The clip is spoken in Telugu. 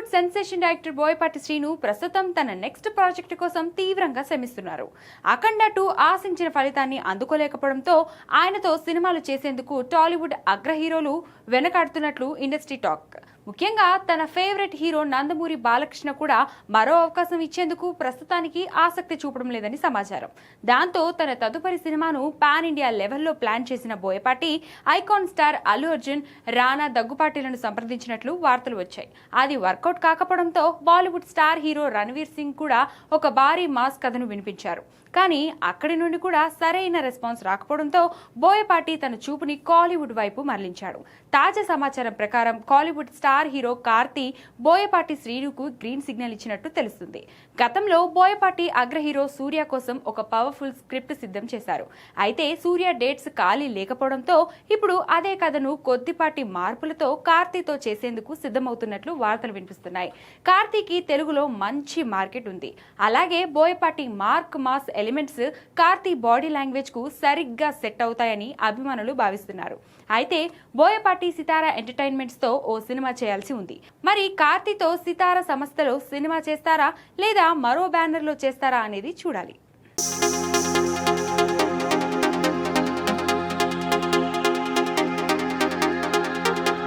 టాలీవుడ్ సెన్సేషన్ డైరెక్టర్ బోయపాటి శ్రీను ప్రస్తుతం తన నెక్స్ట్ ప్రాజెక్టు కోసం తీవ్రంగా శ్రమిస్తున్నారు. అఖండ 2 ఆశించిన ఫలితాన్ని అందుకోలేకపోవడంతో ఆయనతో సినిమాలు చేసేందుకు టాలీవుడ్ అగ్ర హీరోలు వెనకాడుతున్నట్లు ఇండస్ట్రీ టాక్. ముఖ్యంగా తన ఫేవరెట్ హీరో నందమూరి బాలకృష్ణ కూడా మరో అవకాశం ఇచ్చేందుకు ప్రస్తుతానికి ఆసక్తి చూపడం లేదని సమాచారం. దాంతో తన తదుపరి సినిమాను పాన్ ఇండియా లెవెల్లో ప్లాన్ చేసిన బోయపాటి ఐకాన్ స్టార్ అల్లు అర్జున్, రానా దగ్గుపాటిలను సంప్రదించినట్లు వార్తలు వచ్చాయి. అది వర్కౌట్ కాకపోవడంతో బాలీవుడ్ స్టార్ హీరో రణవీర్ సింగ్ కూడా ఒక భారీ మాస్ కథను వినిపించారు. కానీ అక్కడి నుండి కూడా సరైన రెస్పాన్స్ రాకపోవడంతో బోయపాటి తన చూపుని కాలీవుడ్ వైపు మరలించాడు. తాజా సమాచారం ప్రకారం కాలీవుడ్ స్టార్ హీరో కార్తీ బోయపాటి శ్రీనుకు గ్రీన్ సిగ్నల్ ఇచ్చినట్టు తెలుస్తుంది. గతంలో బోయపాటి అగ్ర హీరో సూర్య కోసం ఒక పవర్ఫుల్ స్క్రిప్ట్ సిద్ధం చేశారు. అయితే సూర్య డేట్స్ ఖాళీ లేకపోవడంతో ఇప్పుడు అదే కథను కొద్దిపాటి మార్పులతో కార్తీతో చేసేందుకు సిద్ధమవుతున్నట్లు వార్తలు వినిపిస్తున్నాయి. కార్తీకి తెలుగులో మంచి మార్కెట్ ఉంది. అలాగే Boyapati mark mass elements Karthi body language కు సరిగ్గా సెట్ అవుతాయని అభిమానులు భావిస్తున్నారు. అయితే బోయపాటి సితారా ఎంటర్టైన్మెంట్స్ తో ఓ సినిమా చేయాల్సి ఉంది. మరి కార్తీతో సితారా సంస్థలో సినిమా చేస్తారా లేదా మరో బ్యానర్ లో చేస్తారా అనేది చూడాలి.